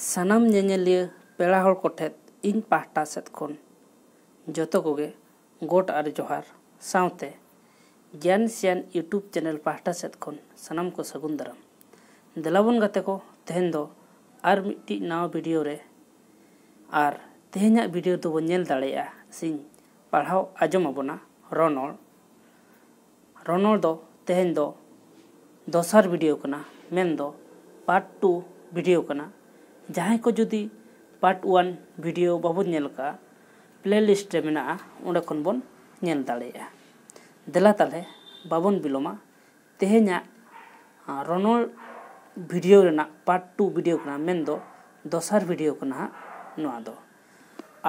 सानाम ñeñeliya पेड़ा हर कोठे इन पाहटा सेद खन जतो कोगे गोट आर जोहार सावते ज्ञान सियान यूट्यूब चैनल पाहटा सेद खन सानाम को सगुन दाराम देलाबन गाते को तेहेन दो आर मिट्टी नवा वीडियो रे आर तेहेना वीडियो दो बन नेल दाड़ेया सिंह पढ़ाव आजम आबोना रनोल दो तेहेन दो दोसार वीडियो कना मेन दो पार्ट 2 वीडियो कना जहां को जुदी पार्ट 1 वीडियो बाबन नेल का प्लेलिस्ट रे मेना उंडे खन बन नेल दाड़ेया देला ताले बाबन बिलोमा तेहेना रनोल वीडियो रेना पार्ट 2 वीडियो कना मेन दो दोसार वीडियो कना नोआ दो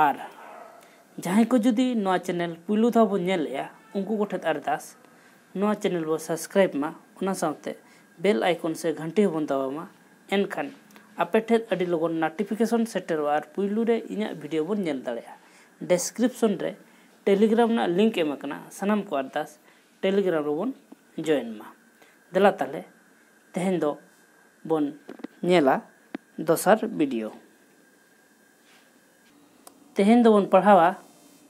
आर जहां को जुदी नोआ चैनल पुलु धा बन नेलया उनको गोठे अरदास नोआ चैनल बो सब्सक्राइब मा उना साथे बेल आइकन से घंटी बन दबामा एनखान आपे ठेद अडी लगन नोटिफिकेशन सेटर और पुलु रे इना वीडियो बन नेल दाड़ेया डिस्क्रिप्शन रे टेलीग्राम ना लिंक एमकना सनाम को अरदास टेलीग्राम रो बन जॉइन मा देला ताले तेहेन दो बन नेला दोसार वीडियो तेहेन दो बन पढ़ावा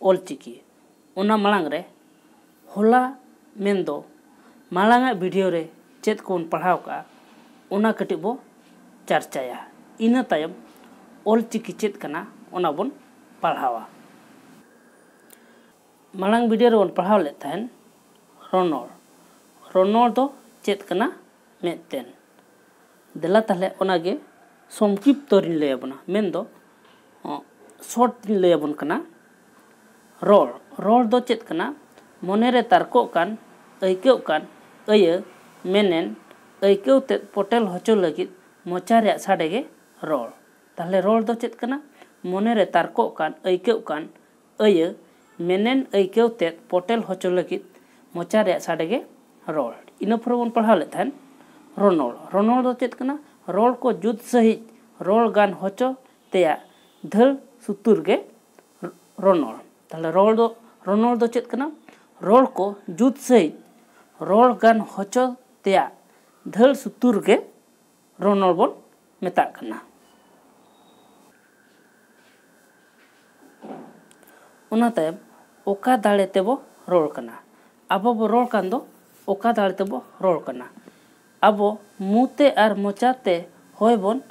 ऑलचिकी उना मांग रे होला मेन दो मांगा वीडियो रे चेत को पढ़ाव का उना कटी बो चर्चाया इना तायम ऑलचिकी चेत कना उना बन पढ़ावा मांग वीडियो रे बन पढ़ाव ले तहन रनोल दो चेत कना मेतेन देला ताले ओनागे संक्षिप्त रिन लेबना मेन दो शॉर्ट लेबन कना रोल दो चेत कना मने रे तारको कान ऐक्यो कान अय मेनेन ऐक्यो ते पोटेल होचो लगित मोचा रे साडे गे रोल ताले रोल दो चेत कना मने रे तारको कान ऐक्यो कान अय मेनेन ऐक्यो ते पोटेल होचो लगित मोचा रे साडे गे रोल इना फरबन पढ़ा ले थान रनोल दो चेत कना रोल को जुद सही रोल गान होचो तेया धल सुतुर गे रनोल ताले रनोल दो चेत कना रोल को जुद सही रोल गान होचो तेया धल सुतुर गे रनोल बन मेता कना उना तायम ओका दाड़े तेबो रोल कना आबो बो रोल कान दो ओका दाड़े तेबो रोल कना आबो मुते आर मोचाते होय बन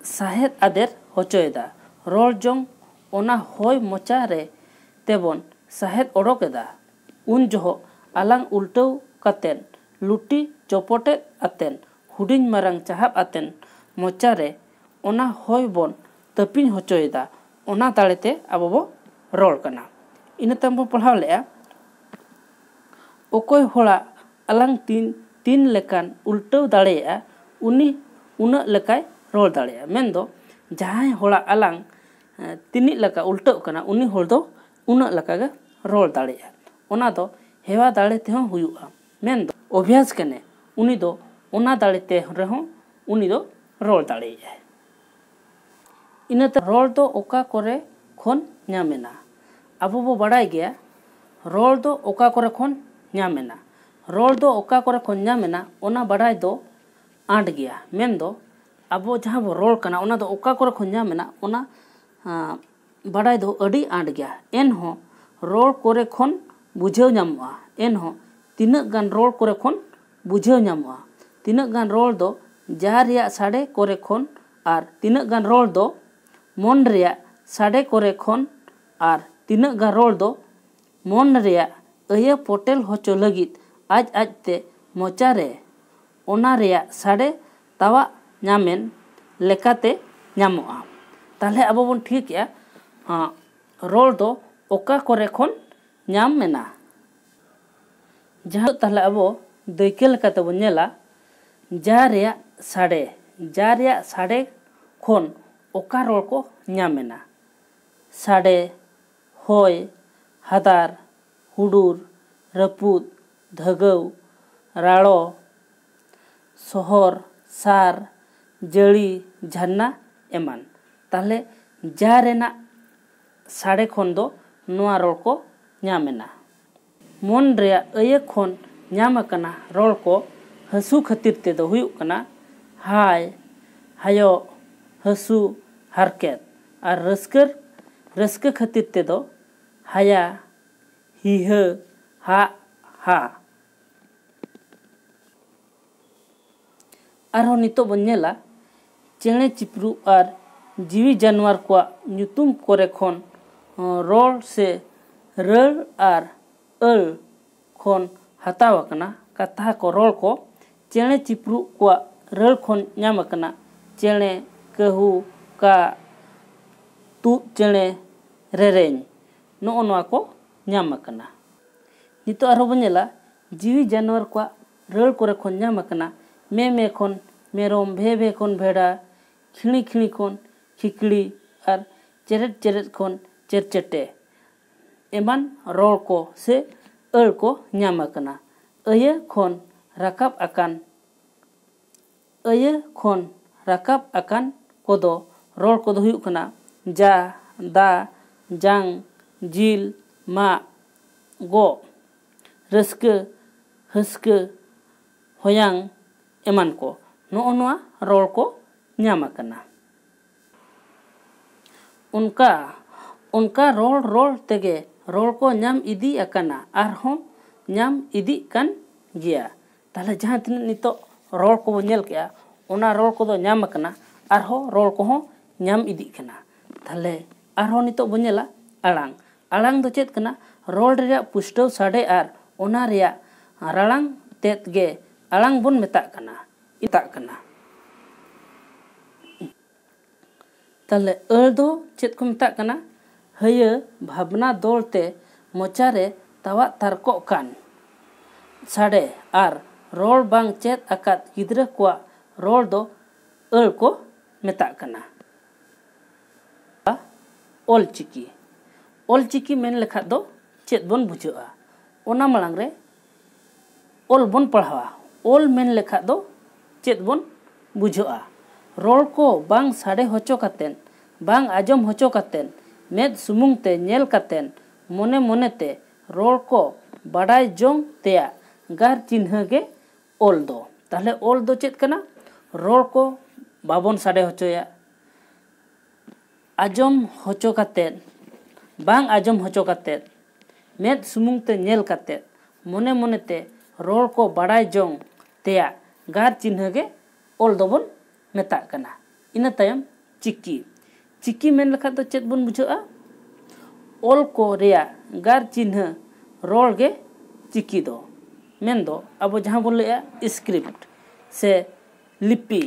साहेद आदेर होचोयदा रोल जोंग ओना होय मोचा रे तेबन साहेद ओडोकेदा उन जोहो आलांग उल्टो कातेन लुटी चोपोटे आतेन हुडिंग मारंग चाहब आतेन मोचा रे ओना होय बन तपिन होचोयदा ओना ताड़ेते आबो बो रोल कना इना तम बो पढ़ाव लेया ओकोय होड़ा आलांग तीन लेकान उल्टो दाड़ेया उनी उना लेकाय रोल दाड़ेया मेन दो जहां होड़ा आलांग तिनी लका उल्टो कना उनी होड़ दो उना लका गे रोल दाड़ेया ओना दो हेवा दाड़े ते हो हुयुआ मेन दो अभ्यास कने उनी दो ओना दाड़े ते रहो उनी दो रोल दाड़ेया इनाते रोल दो ओका करे खन न्यामेना आबो बो बाड़ाय गया रोल दो ओका करे खन न्यामेना रोल दो ओका करे खन न्यामेना ओना बाड़ाय दो आंट गया मेन दो आबो जहां बो रोल कना ओना दो ओका करे खन न्यामेना ओना बाड़ाय दो अड़ी आंट गया एन हो रोल करे खन बुझेव नामवा एन हो तिना गान रोल करे खन बुझेव नामवा तिना गान रोल दो जा रिया साडे करे खन आर तिना गान रोल दो मन रिया साडे करे खन आर तिना गान रोल दो मन रिया अय पोटेल होचो लगित आज ते मोचा रे ओना रिया साडे तावा नामेन लेकाते नामोआ ताले अब बन ठीक या रोल दो ओका करे खन नाम मेना जहां ताले अब दैके लेकाते बन नेला जा रिया साडे खन ओका रोल को नामेना साडे होय हादार हुडुर रपुद धगव राड़ो सोहर सार जड़ी झरना एमान ताले जा रेना साडे खन दो नोआ रोल को न्यामेना मन रे अय खन न्यामकना रोल को हसु खातिर ते दो हुयुक कना हाय हायो हसु हारकेत और रस्का खातिर ते दो हाया हिहा हा हा आरो नितो बन नेला चेणे चिपरू और जीवी जानवर को ᱧᱩᱛᱩᱢ कोरे खन रोल से रल और अल खन हताव कना कथा को रोल को चेणे चिपरू को रल खन ᱧᱟᱢ कना चेणे कहू का तू चेणे रेरेñ नो नोआ को ᱧᱟᱢ कना नितो आरो बन नेला जीवी जानवर को रल कोरे खन ᱧᱟᱢ कना मे खन मेरम भे खन भेड़ा खिणी खन खिकड़ी और चेरेट खन चेरचेटे एमान रोल को से अल को ᱧᱟᱢ कना अये खन राकाब आकान कोदो रोल कोदो हुयुग कना जा दा जांग जिल मा गो रस्के हस्के होयांग एमान को नो नोआ रोल को ᱧᱟᱢ कना उनका रोल तेगे रोल को ᱧᱟᱢ इदी अकना आरहों ᱧᱟᱢ इदी कन गिया ताले जहां तिन नितो रोल को नेल केया ओना रोल को दो ᱧाम कना आरहों रोल को हों ᱧाम इदी कना ताले आरहों नितो बनेला आलांग दो चेत कना रोल रिया पुष्टव साडे आर ओना रिया रालांग तेत गे आलांग बन मेता कना ताले अल दो चेत को मेता कना हय भावना दोलते मोचारे तावा तारको कान साडे आर रोल बांग चेत अकात गिद्रा को रोल दो अल को मेता कना ओलचिकी मेन लेखा दो चेत बन बुझा ओना मलांग रे ओल बन पढ़ावा ओल मेन लेखा दो चेत बन बुझा रोल को बांग साडे होचो कातेन बांग आजम होचो कातेन मेद सुमुंग ते नेल कातेन मोने ते रोल को बाडाय जोंग तेया गार चिन्ह गे ओल दो ताहले ओल दो चेत कना रोल को बाबन साडे होचोया आजम होचो कातेन बांग आजम होचो कातेन मेद सुमुंग ते नेल कातेन मोने ते रोल को बाडाय जोंग तेया गार चिन्ह गे ओल दोबन मेता कना इना तायम चिक्की मेन लखा तो चेत बन बुझा ओल को रिया गार चिन्ह रोल गे चिक्की दो मेन दो अब जहां बोल लेया स्क्रिप्ट से लिपि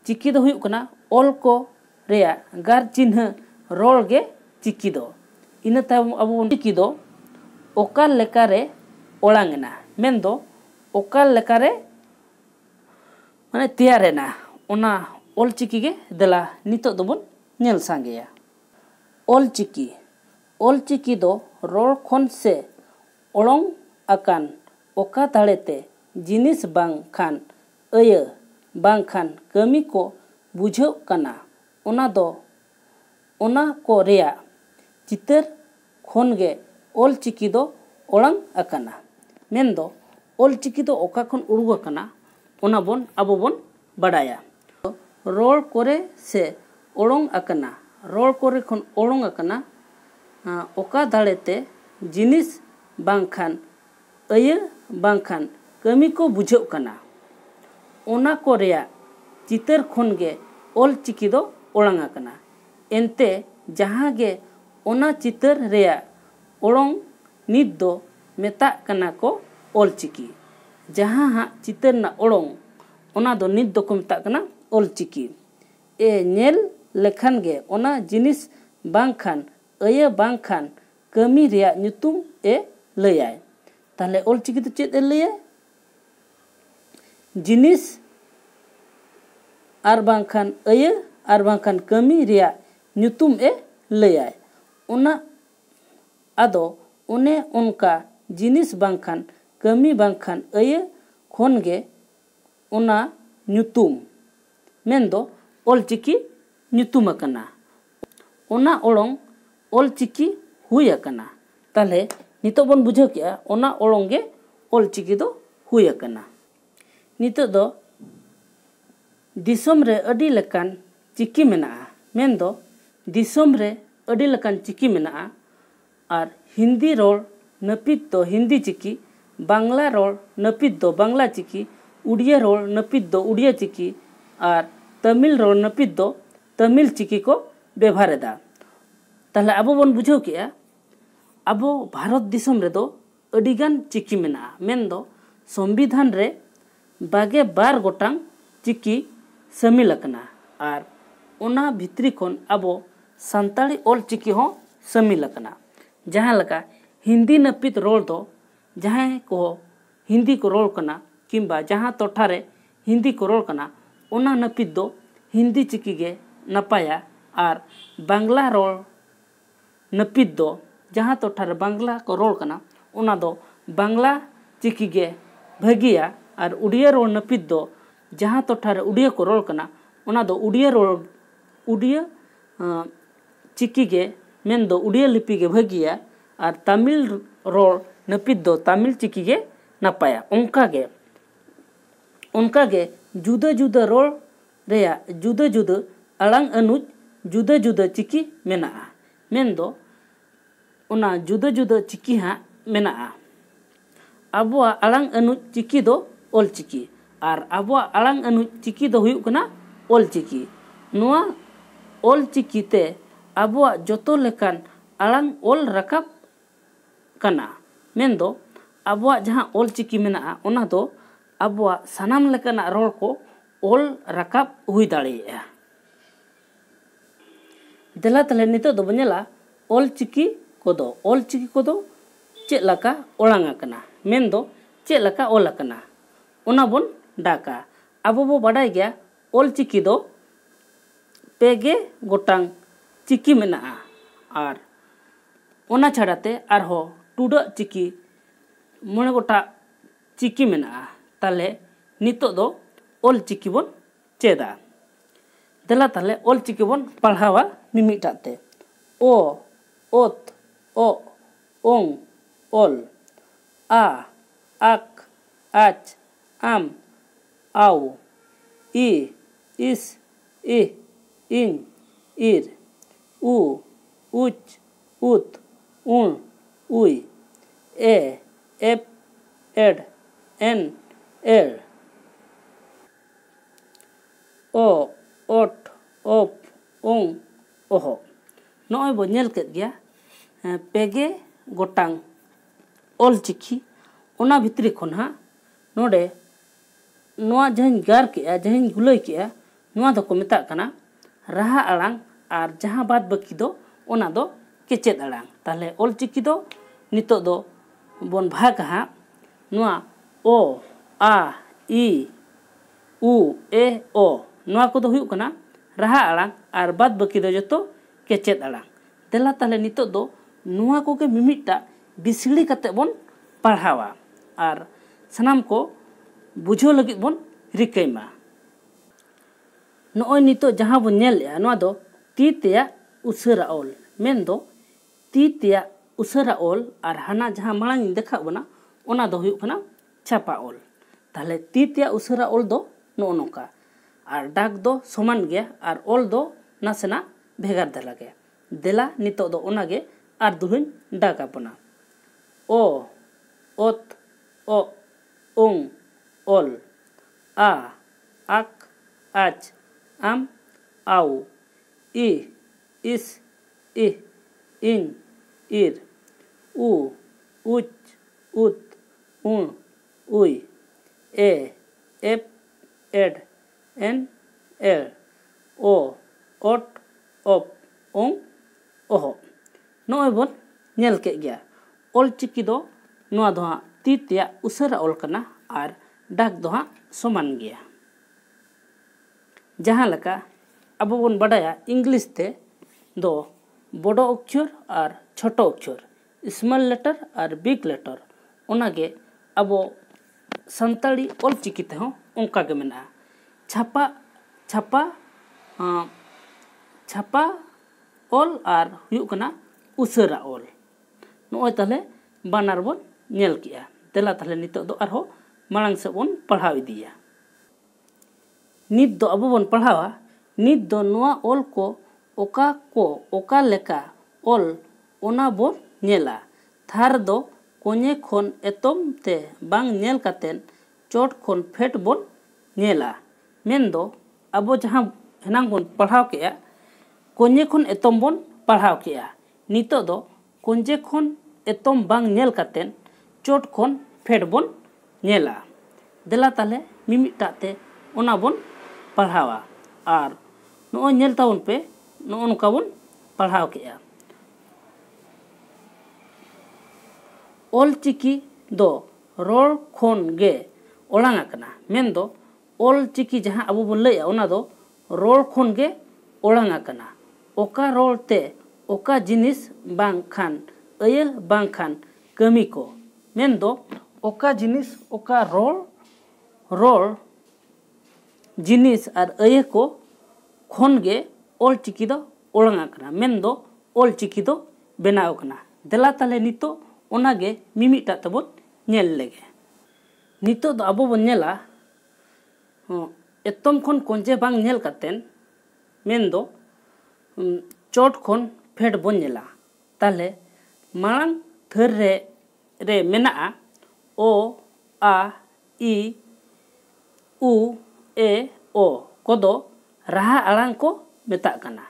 चिक्की दो हुयुग कना ओल को रिया गार चिन्ह रोल गे चिक्की दो इना तायम अब चिक्की दो ओका लेकारे ओलांगना मेन दो ओका लेकारे माने तैयारेना ओना ओल चिकी गे दला नितो दोबन नेल सांगेया ओल चिकी दो रोल खन से ओलोंग अकान ओका ताड़ेते जिनिस बांग खान अय बांग खान कमी को बुझो कना ओना को रेया चितर खन गे ओल चिकी दो ओलांग अकाना मेन दो ओल चिकी दो ओका खन उड़ुग कना ओना बोन अबो बोन बडाया रोल कोरे से ओलोंग अकना रोल कोरे खन ओलोंग अकना ओका दाड़ेते जिनिस बांखान अय बांखान कमी को बुझो कना ओना को रेया चितर खन गे ओल चिकी दो ओलांग अकना एनते जहां गे ओना चितर रेया ओलोंग नित दो मेता कना को ओल चिकी जहां हा चितर ना ओलोंग ओना दो नित दो को मेता कना ओल चिकी ए नेल लेखान गे ओना जिनिस बांखान अय बांखान कमी रिया ᱧᱩᱛᱩᱢ ए लयाय ताहले ओल चिकी तो चेत ए लयाय जिनिस आर बांखान अय आर बांखान कमी रिया ᱧᱩᱛᱩᱢ ए लयाय ओना आदो ओने उनका जिनिस बांखान कमी बांखान अय खन गे ओना ᱧᱩᱛᱩᱢ मेनदो ओल चिकी ᱧᱩᱛᱩᱢ अकना ओना ओलोंग ओल चिकी हुई अकना ताले नितो बन बुझो किया ओना ओलोंग गे ओल चिकी दो हुई अकना नितो दो दिसम रे अडी लेकान चिकी मेनाआ मेंदो दिसोम रे अडी लकान चिकी मेनाआ और हिंदी रोल नपित दो हिंदी चिकी बांग्ला रोल नपित दो बांग्ला चिकी उड़िया रोल नपित दो उड़िया चिकी और तमिल रोल नपित दो तमिल चिकी को व्यवहार दा ताहले आबो बन बुझाव केआ आबो भारत दिसोम रे दो अडिगान चिकी मेनाआ मेंदो संविधान रे 22 गोटांग चिकी शामिल अकना और ओना भित्री खन आबो संताली ओल चिकी हो शामिल अकना जहाँ लका हिंदी नपित रोल दो जहाँ को हिंदी को रोल कना किंबा जहाँ टोठारे हिंदी को रोल कना ओना नपित दो हिंदी चिकी गे नपाया और बांग्ला रोल नपित दो जहाँ टोठारे बांग्ला को रोल कना ओना दो बांग्ला चिकी गे भगिया और उड़िया रोल नपित दो जहाँ टोठारे उड़िया को रोल कना ओना दो उड़िया चिकी गे मेन दो उड़िया लिपि गे भगिया और तमिल रोल नपित दो तमिल चिकी गे नपाया उनका गे जुदा जुदा रोल रेया जुदा जुदा अड़ांग अनुज जुदा जुदा चिकी मेनाआ मेन दो उना जुदा जुदा चिकी हाँ मेनाआ अबुआ अड़ांग अनुज चिकी दो ओल चिकी और अबुआ अड़ांग अनुज चिकी दो हुयुग कना ओल चिकी नुआ ओल चिकी ते अबुआ जोतो लेकान अड़ांग ओल रकाब कना मेन दो अबुआ जहाँ ओल चिकी मेनाआ ओना दो अबुआ सनाम लेकाना रोल को ओल रकाब हुई दाड़ेया देला तले नितो दो बनेला ओल चिकी कोदो चेक लका ओलांग अकना मेन दो चेक लका ओल अकना ओना बोन डाका आबो बो बाडाय गया ओल चिकी दो 2 गोटांग चिकी मेनाआ और ओना छाड़ाते आरहो टुडा चिकी 9 गोटा चिकी मेनाआ ताले नितो दो ओल चिकी बोन चेदा देला ताले ओल चिकी बोन पढ़ावा मिमिटाते ओ ओत ओ ओंग ओल आ आक आच आम आउ ई इस इ इंग इर उ उच उत उण उई ए एप एड एन एल ओ ओट ओप ओंग ओहो नॉय बो नेल केद गया 2 गोटांग ओल चिकी ओना भितरी खन हाँ नोडे नोआ जहां गार केआ जहां गुलई केआ नोआ दो को मेता कना राहा अड़ांग और जहाँ बाद बाकी दो ओना दो केचेद अड़ांग ताहले ओल चिकी दो नितो दो बोन भाग हाँ नोआ ओ आ ई उ ए ओ नोआ को दो हुयुग कना राहा अड़ांग और बाद बाकी दो जतो केचेद अड़ांग देला ताहले नितो दो नोआ को के मिमिटा बिसड़ी कते बोन पढ़ावा और सनाम को बुझो लगी बोन रिकैमा नॉय नितो जहाँ बोन नेलया नोआ दो ती तेया उसरा ओल मेन दो ती तेया उसरा ओल और हाना जहाँ मांग देखा बना ओना दो हुयुग कना छापा ओल ताहले ती तेया उसरा ओल दो नो नोका और डाक दो समान गया और ओल दो नासेना भेगार दे लगे देला नितो दो ओनागे और दुहुन डाका बना ओ ओत ओ ओंग ओल आ आक आच आम आउ ई इस इ इंग इर उ उच उत उण उई ए एप एड एन एल ओ ओट ओप ओंग ओहो नॉय बोन नेल के गया ओल चिकी दो नोआ दो हाँ ती तेया उसरा ओल कना और डाक दो हाँ समान गया जहाँ लका अब बोन बड़ाया इंग्लिश ते दो बड़ो अक्षर और छोटो अक्षर स्मॉल लेटर और बिग लेटर ओनागे अब संताली ओल चिकी ते हों उनका के मेना छापा छापा छापा ओल और हुयुग कना उसरा ओल नॉय ताहले बानार बोन नेल किया तेला ताहले नितो दो आरो मांग से बोन पढ़ाव इदिया नित दो अब बोन पढ़ावा नित दो नोआ ऑल को ओका लेका ऑल ओना बोन नेला। थार दो कोने खोन एतम ते बांग नेल कातेन चोट खोन फेट बोन नेला। मेन दो अबो जहां हेनांग बोन पढ़ाव केया कोने खोन एतम बोन पढ़ाव केया। नितो दो कोंजे खोन एतम बांग नेल कातेन चोट खोन फेट बोन नेला। देला ताले मिमिटा ते ओना बोन पढ़ावा और नो नेल ताबन पे नो नोका बोन पढ़ाव केया। ऑलचिकी दो रोल खोन गे ओलांग आकना। मेन दो ऑलचिकी जहां अबो बोन लैया ओना दो रोल खोन गे ओलांग आकना। ओका रोल ते ओका जिनिस बांग खान अये बांग खान कमी को। मेन दो ओका जिनिस ओका रोल जिनिस और अये को खोन गे ऑलचिकी दो ओलांग आकना। मेन दो ऑलचिकी दो बनाव कना। देला ताले नितो ओनागे मिमिटा तबोन नेल लेगे। नितो दो अबो बोन नेला एतम खोन कोंजे बांग नेल कातेन मेन दो चोट खोन फेट बोन नेला। ताले मांग थर रे मेना ओ आ ई उ ए ओ कोदो राहा आड़ांग को मेता कना।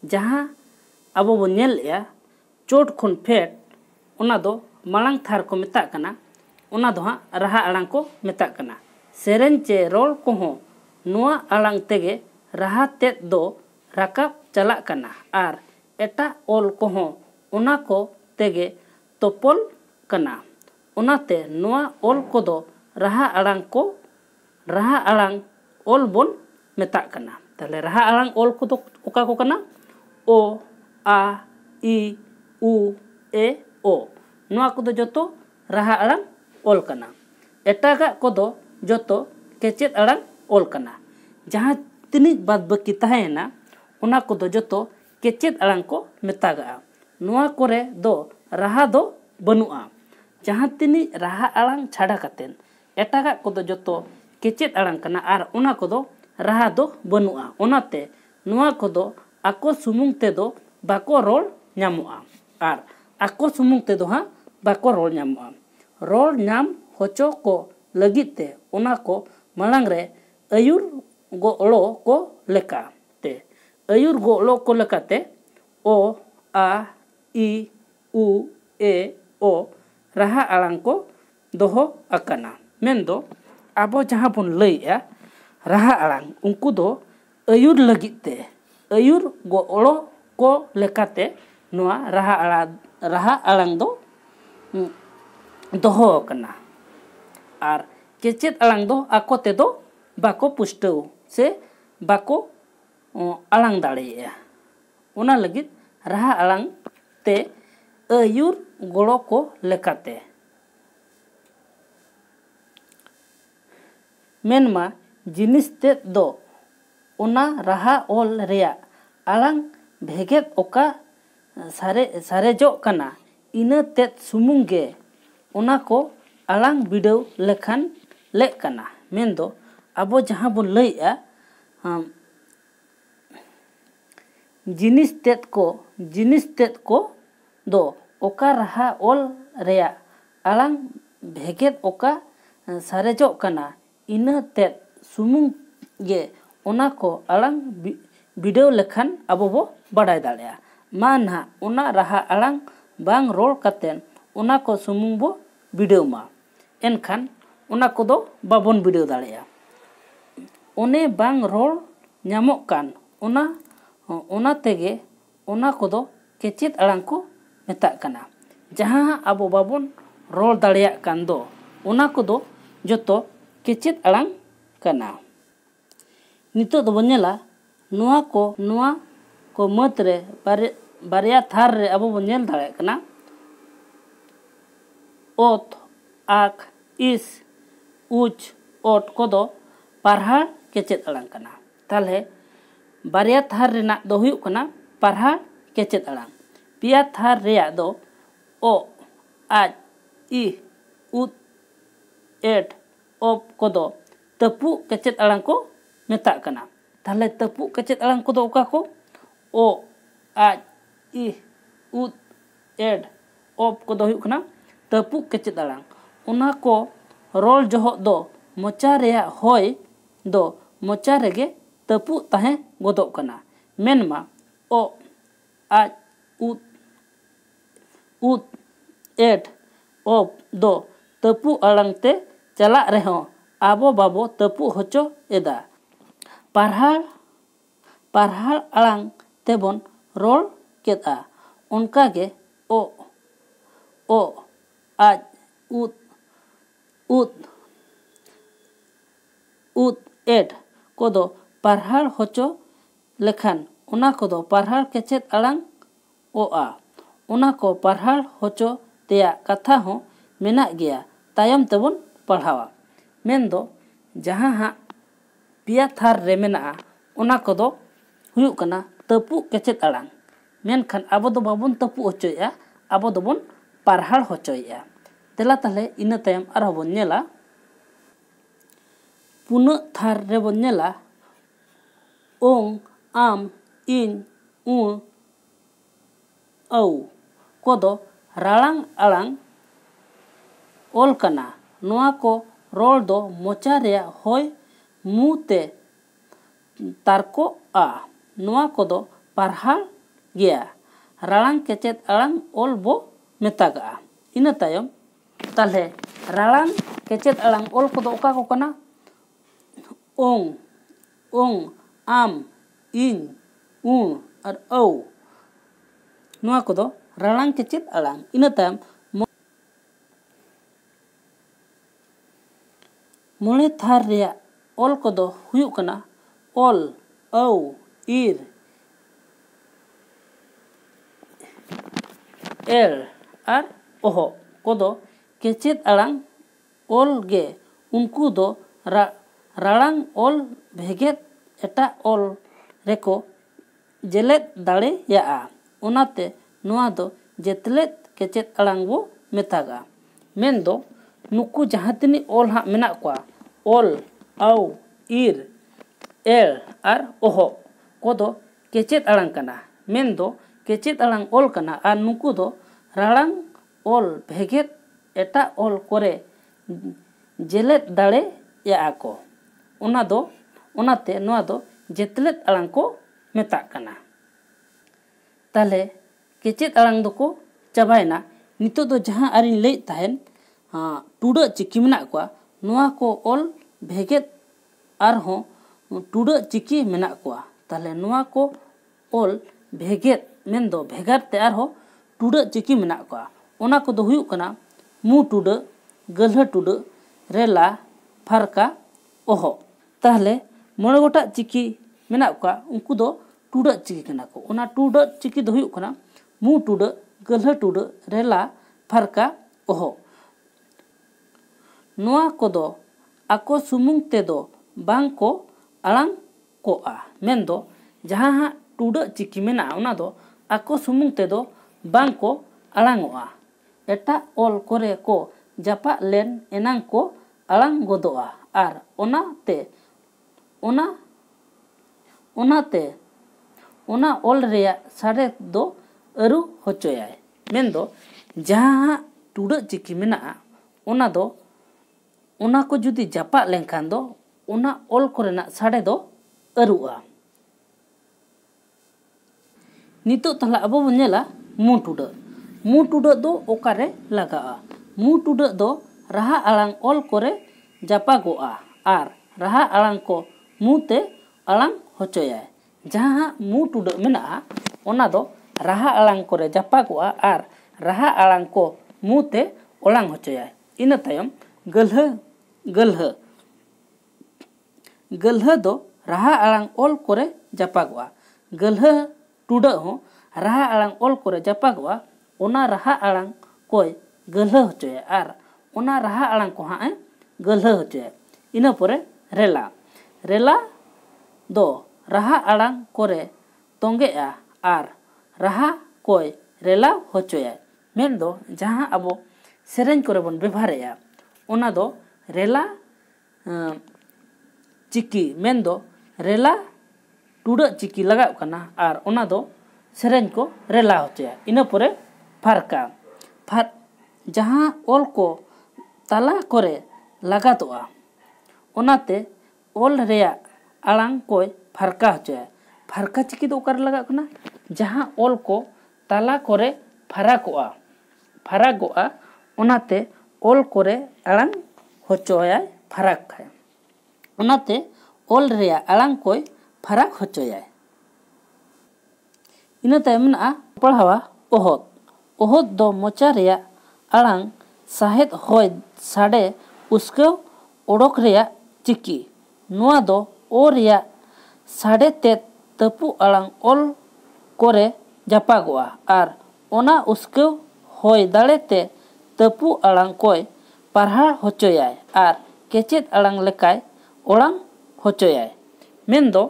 जहां अबो बोन नेल या चोट खोन फेट ओना दो मांग थार को मेता कना। ओना दो हां राहा आड़ांग को मेता कना। सेरेन चे रोल को हो नोआ आड़ांग तेगे राहा तेत दो राकाब चला कना और एटा ऑल को हो ओना को तेगे तोपल कना। ओनाते नोआ ऑल को दो राहा आड़ांग ऑल बोन मेता कना। ताले राहा आड़ांग ऑल को दो ओका को कना ओ आ ई उ ए ओ नोआ को दो जोतो राहा आड़ांग ऑल कना। एटागा को दो जोतो केचेत आड़ांग ऑल कना। जहां तिनी बाद बाकी ताहेना ओना को दो जोतो केचेत आड़ांग को मेतागा। नोआ कोरे दो राहा दो बनुआ। जहां तिनी राहा आड़ांग छाड़ा कातेन एटागा को दो जोतो केचेत आड़ांग कना और ओना को दो राहा दो बनुआ। ओनाते नोआ को दो आको सुमुंग ते दो बाको रोल न्यामुआ और आको सुमुंग ते दो हां बाको रोल न्यामुआ। रोल न्याम होचो को लगित ते ओना को मांग रे अयुर गोलो को लेका ते अयुर गोलो को लेकाते ओ आ ई उ ए ओ राहा आड़ांग को दोहो अकना। मेन दो आबो जहां बोन लैया राहा आड़ांग उनको दो अयुर लगित ते अयुर गोलो को लेकाते नोआ राहा आड़ांग दो दोहो अकना। और केचेत आड़ांग दो आको ते दो बाको पुष्टव से बाको आड़ांग दाड़ेया। ओना लगित राहा आड़ांग ते अयुर गोलो को लेकाते मेनमा जिनिस तेत दो ओना राहा ऑल रेया आड़ांग भेगेत ओका सारेजो कना इना तेत सुमुंग गे ओना को आड़ांग बिडव लेखान ले कना। मेन दो अबो जहां बोन लैया जिनिस तेत को दो ओका राहा ऑल रेया आड़ांग भेगेत ओका सारेजो कना इना तेत सुमुंग गे ओना को आड़ांग बिडव लेखान अबो बो बाडाय दाड़ेया। मा ना ओना राहा आड़ांग बांग रोल कातेन ओना को सुमुंग बो बिडव मा एनखान ओना को दो बाबोन बिडव दाड़ेया। ओने बांग रोल ᱧᱟᱢᱚᱜ कान ओना तेगे ओना को दो केचेत आड़ांग को मेता कना। जहां अबो बाबोन रोल दाड़ेया कान दो ओना को दो जोतो केचेत आड़ांग कना। नितो दो बोन नेला नोआ को मत रे बारिया थार रे अबो बोन नेल दाड़े कना ओत आक इस उच ओट को दो पारहाड़ केचेत आड़ांग कना। ताले बारिया थार रेना दो हुयुग कना पारहाड़ केचेत आड़ांग। पिया थार रेया दो ओ आज ई उत एट ओप को दो तपु केचेत आड़ांग को मेता कना। ताहले तपुक केचेद आड़ांग को दो ओका को ओ आज इ उद एड ओप को दो हुयुग कना तपुक केचेद आड़ांग उना को रोल जोहक दो मोचा रेया होय दो मोचा रेगे तपुक ताहे गोदोग कना मेनमा ओ आज उद एड ओप दो तपुक आड़ांग ते चला रेहो आबो बाबो तपुक होचो एदा पारहाल आड़ांग तेबन रोल केदा उनकागे ओ आज उद एड कोदो पारहाल होचो लेखान उना कोदो पारहाल केचेद आड़ांग ओआ उना को पारहाल होचो तेया कथा हो मेना गया तायम तेबन पढ़ावा मेनदो जहां हा पिया थार रे मेना उना कोदो हुयुग कना तपुक केचेद आड़ांग मेनखान आबो दो बाबन तपुक होचोया आबो दोबन पारहाल होचोया तेला ताहले इना तायम आरो बन नेला पुना थार रे बन नेला ओं आम इन उ औ कोदो रालांग आड़ांग ओल कना नोआ को रोल दो मोचा रेया होय मुते तारको आ नोआ कोदो पारहाल गया रालांग केचेद आड़ांग ओल बो मेतागा इना तायम ताहले रालांग केचेद आड़ांग ओल कोदो ओका को कना ओं आम इन उ और औ नोआ कोदो रालांग केचेद आड़ांग इना तायम मोले थार रेया ओल कोदो हुयुग कना ओल औ इर एल और ओहो कोदो केचेद आड़ांग ओल गे उनको दो रालांग ओल भेगेद एटा ओल रेको जेलेद दाड़ेया ओनाते नोआ दो जेतलेद केचेद आड़ांग बो मेतागा मेन दो नुकु जहां तिनी ओल हा मेना कोआ ओल औ इर एल और ओहो कोदो केचेद आड़ांग कना मेन दो केचेद आड़ांग ओल कना और नुकु दो रालांग ओल भेगेद एटा ओल कोरे जेलेद दाड़ेया को ओना दो ओनाते नोआ दो जेतलेद आड़ांग को मेता कना ताहले केचेद आड़ांग दो को चाबायना नितो दो जहां आरिन लई ताहेन टुडा चिकी मेना कोआ नोआ को ओल भेगेद आर हो टुडा चिकी मेना कोआ ताहले नोआ को ओल भेगेद मेन दो भेगार ते आर हो टुडा चिकी मेना कोआ ओना को दो हुयुग कना मु टुडा गल्हा टुडा रेला फारका ओहो ताहले मोड़े गोटा चिकी मेना कोआ उनको दो टुडा चिकी कना को ओना टुडा चिकी दो हुयुग कना मु टुडा गल्हा टुडा रेला फारका ओहो नोआ कोदो आको सुमुंग तेदो बांग को आड़ांग कोआ मेन दो जहां हा टुडा चिकी मेना ओना दो आको सुमुंग तेदो बांग को आड़ांगोआ एटा ओल कोरे को जापा लेन एनांग को आड़ांग गोदोआ आर ओना ओल रेया साड़े दो अरु होचोयाय मेन दो जहां टुडा चिकी मेना ओना दो ओना को जुदी जापा लेनखान दो ओना ओल कोरेना साड़े दो अरुआ नितो ताहला अबो बन नेला मु टुडा दो ओकारे लगा मु टुडा दो राहा आड़ांग ओल कोरे जापागोआ आर राहा आड़ांग को मुते आड़ांग होचोया जहां मु टुडा मेना ओना दो राहा आड़ांग कोरे जापागोआ आर राहा आड़ांग को मुते ओलांग होचोया इना तायम गल्हा दो राहा आड़ांग ओल कोरे जापागोआ गल्हा टुडा हो राहा आड़ांग ओल कोरे जापागोआ ओना राहा आड़ांग कोय गल्हा होचोया आर ओना राहा आड़ांग को हाए गल्हा होचोया इना परे रेला दो राहा आड़ांग कोरे तोंगेआ आर राहा कोय रेला होचोया मेन दो जहां अबो सेरेंज कोरे बन व्यवहारेया ओना दो रेला चिकी मेन दो रेला टुडा चिकी लगा कना आर ओना दो सेरेंज को रेला होचया इना परे फारका फार जहां ओल को तला करे लगातोआ ओनाते ओल रेया आलांग कोई फारका होचया फारका चिकी दो ओकर लगा कना जहां ओल को तला करे फारागोआ ओनाते ओल करे आलांग होचोया फाराक है ओनाते ओल रेया आलांग कोई फाराक होचोया इना तायम ना पढ़ावा ओहद दो मोचा रेया आलांग साहेद होय साडे उसके ओडोक रेया चिकी नुआ दो ओ रेया साडे ते तपु आलांग ओल कोरे जापागोआ आर ओना उसके होय दाड़े ते तपु आलांग कोय पारहाड़ होचोयाय आर केचेद आलांग लेकाय ओलांग होचोयाय मेन दो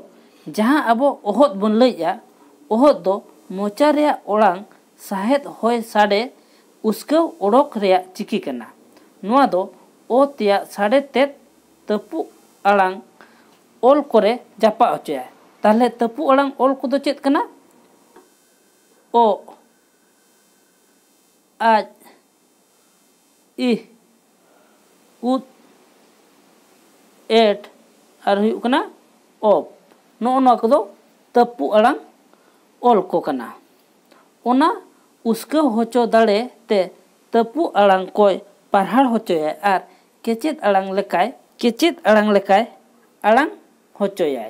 जहां अबो ओहद बन लैया ओहद दो मोचा रेया ओलांग साहेद होय साडे उसके ओडोक रेया चिकी कना नुआ दो ओ तिया साडे ते तपु आलांग ओल कोरे जापा होचोयाय ताहले तपु आलांग ओल को चेद कना ओ आज इ उद एट और हुई कना ओप नो को तपु आलांग ओल को कना ओना उसके होचो दाड़े ते तपु आलांग कोय पारहाड़ होचोया आर केचेद आलांग लेकाय आलांग होचोया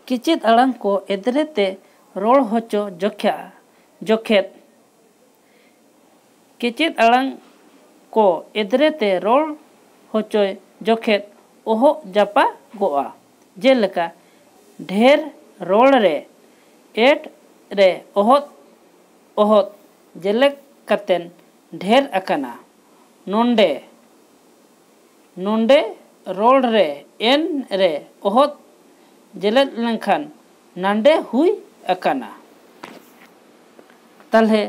केचेद आलांग को एदरे ते रोल होचो जोखेत केचेद आलांग को एदरे ते रोल होचो जोखेत ओहो जापा गोआ जेलेका ढेर रोल रे एट रे ओहद जेलेक कतेन ढेर अकाना नोंडे रोल रे एन रे ओहद जेलेक लेंखान नांडे हुई अकाना तालहे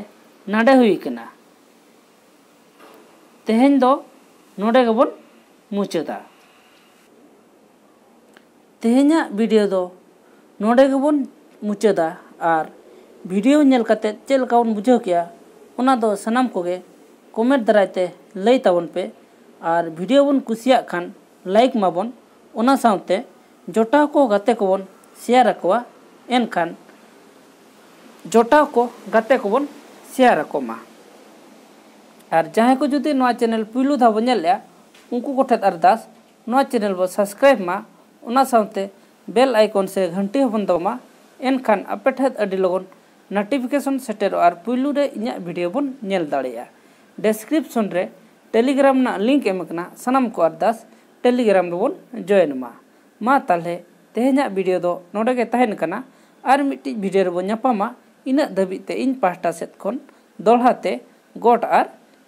नांडे हुई कना तेहेन दो नोडे गबन मुचादा तेहेन्या वीडियो दो नोडे गबन मुचादा आर वीडियो नेल कते चेल का बन बुझाव किया ओना दो सनाम कोगे कमेंट दरायते लई ताबन पे और वीडियो बन कुसिया खान लाइक माबन ओना साउते जोटाव को गाते को बन शेयर अकवा एनखान जोटाव को गाते को बन शेयर अकोमा और जहां को जुदी नवा चैनल पुलू धा बन नेलया उनको कोठे अरदास नवा चैनल बो सब्सक्राइब मा ओना साउते बेल आइकन से घंटी हबन दमा एनखान आपे ठेद अडी लगन नोटिफिकेशन सेटेरो और पुलू रे इन्या वीडियो बन नेल दाड़ेया डिस्क्रिप्शन रे टेलीग्राम ना लिंक एमकना सनम को अरदास टेलीग्राम रे बन जॉइन मा ताले तेहेन्या वीडियो दो नोडे गे तहेन कना और मिट्टी वीडियो रे बन ᱧᱟᱯᱟᱢᱟ इना दबिते इन पास्टा सेत खन दोलहाते गोट और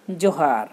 जोहार।